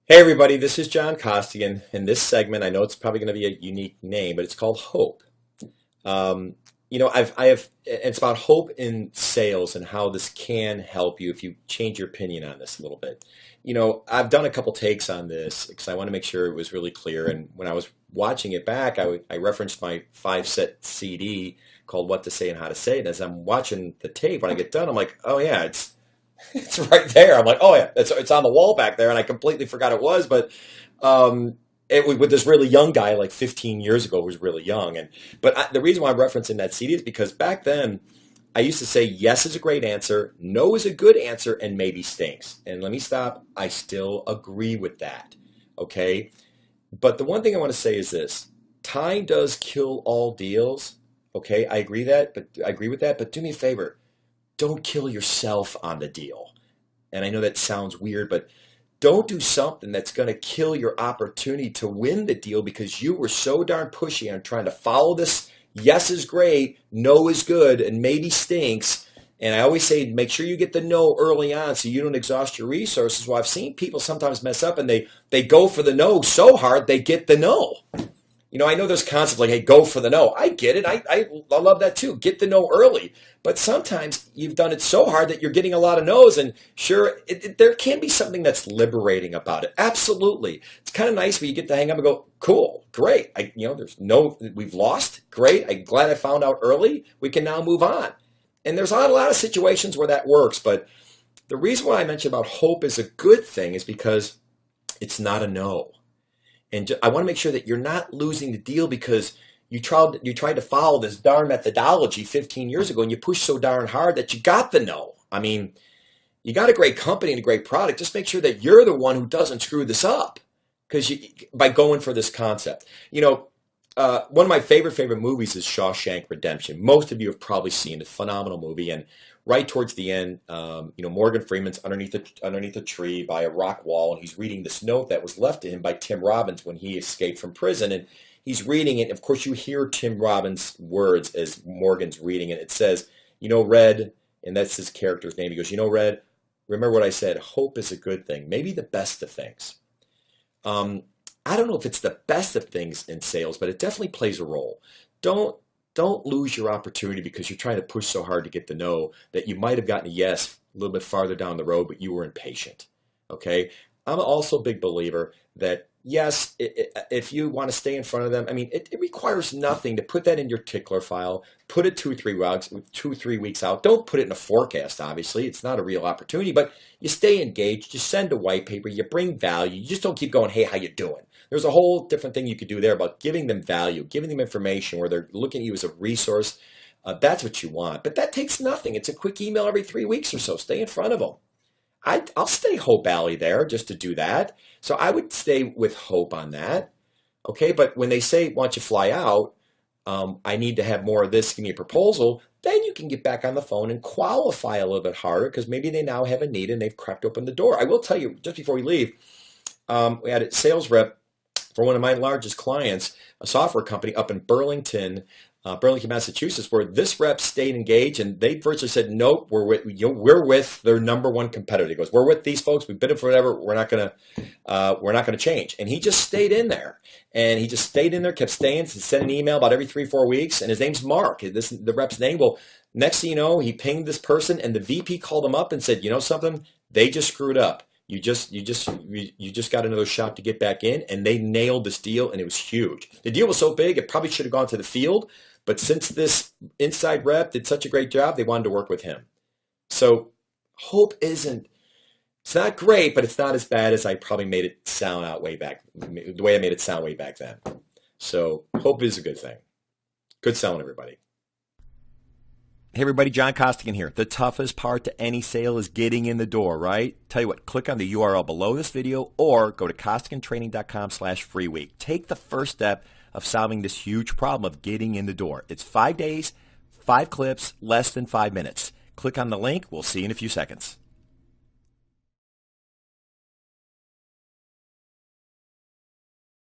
Hey everybody, this is John Costigan. In this segment, I know it's probably going to be a unique name, but it's called Hope. Um, it's about hope in sales and how this can help you if you change your opinion on this a little bit. I've done a couple takes on this because I want to make sure it was really clear. And when I was watching it back, I referenced my 5-set CD called What to Say and How to Say it. And as I'm watching the tape, when I get done, I'm like, oh yeah, it's right there. I'm like, oh yeah, it's on the wall back there, and I completely forgot it was. But with this really young guy, like 15 years ago, was really young. The reason why I'm referencing that CD is because back then I used to say yes is a great answer, no is a good answer, and maybe stinks. And let me stop. I still agree with that. Okay, but the one thing I want to say is this: time does kill all deals. Okay, I agree with that. But do me a favor. Don't kill yourself on the deal. And I know that sounds weird, but don't do something that's going to kill your opportunity to win the deal because you were so darn pushy on trying to follow this yes is great, no is good, and maybe stinks. And I always say make sure you get the no early on so you don't exhaust your resources. Well, I've seen people sometimes mess up and they go for the no so hard they get the no. I know there's concepts like, hey, go for the no. I get it. I love that too. Get the no early. But sometimes you've done it so hard that you're getting a lot of no's. And sure, there can be something that's liberating about it. Absolutely. It's kind of nice when you get to hang up and go, cool, great. There's no, we've lost. Great. I'm glad I found out early. We can now move on. And there's a lot of situations where that works. But the reason why I mentioned about hope is a good thing is because it's not a no. And I want to make sure that you're not losing the deal because you tried to follow this darn methodology 15 years ago and you pushed so darn hard that you got the no. I mean, you got a great company and a great product. Just make sure that you're the one who doesn't screw this up by going for this concept. One of my favorite movies is Shawshank Redemption. Most of you have probably seen it. Phenomenal movie. And right towards the end, Morgan Freeman's underneath a tree by a rock wall, and he's reading this note that was left to him by Tim Robbins when he escaped from prison. And he's reading it. Of course, you hear Tim Robbins' words as Morgan's reading it. It says, Red, and that's his character's name. He goes, Red, remember what I said. Hope is a good thing, maybe the best of things. I don't know if it's the best of things in sales, but it definitely plays a role. Don't lose your opportunity because you're trying to push so hard to get the no that you might have gotten a yes a little bit farther down the road, but you were impatient. Okay? I'm also a big believer that yes, if you want to stay in front of them, it requires nothing to put that in your tickler file, put it 2-3 weeks out. Don't put it in a forecast, obviously. It's not a real opportunity, but you stay engaged. You send a white paper. You bring value. You just don't keep going, hey, how you doing? There's a whole different thing you could do there about giving them value, giving them information where they're looking at you as a resource. That's what you want. But that takes nothing. It's a quick email every 3 weeks or so. Stay in front of them. I'll stay Hope Alley there just to do that. So I would stay with Hope on that. Okay, but when they say, why don't you fly out? I need to have more of this. Give me a proposal. Then you can get back on the phone and qualify a little bit harder because maybe they now have a need and they've cracked open the door. I will tell you, just before we leave, we had a sales rep for one of my largest clients, a software company up in Burlington, Massachusetts, where this rep stayed engaged, and they virtually said, "Nope, we're with their number one competitor." He goes, "We're with these folks. We've been in forever. We're not gonna change." And he just stayed in there, kept staying, sent an email about every 3-4 weeks. And his name's Mark. This is the rep's name. Well, next thing you know, he pinged this person, and the VP called him up and said, "You know something? They just screwed up. You just got another shot to get back in," and they nailed this deal, and it was huge. The deal was so big, it probably should have gone to the field, but since this inside rep did such a great job, they wanted to work with him. So hope it's not great, but it's not as bad as I probably made it sound out way back, the way I made it sound way back then. So hope is a good thing. Good selling, everybody. Hey everybody, John Costigan here. The toughest part to any sale is getting in the door, right? Tell you what, click on the URL below this video or go to costigantraining.com/free week. Take the first step of solving this huge problem of getting in the door. It's 5 days, 5 clips, less than 5 minutes. Click on the link. We'll see you in a few seconds.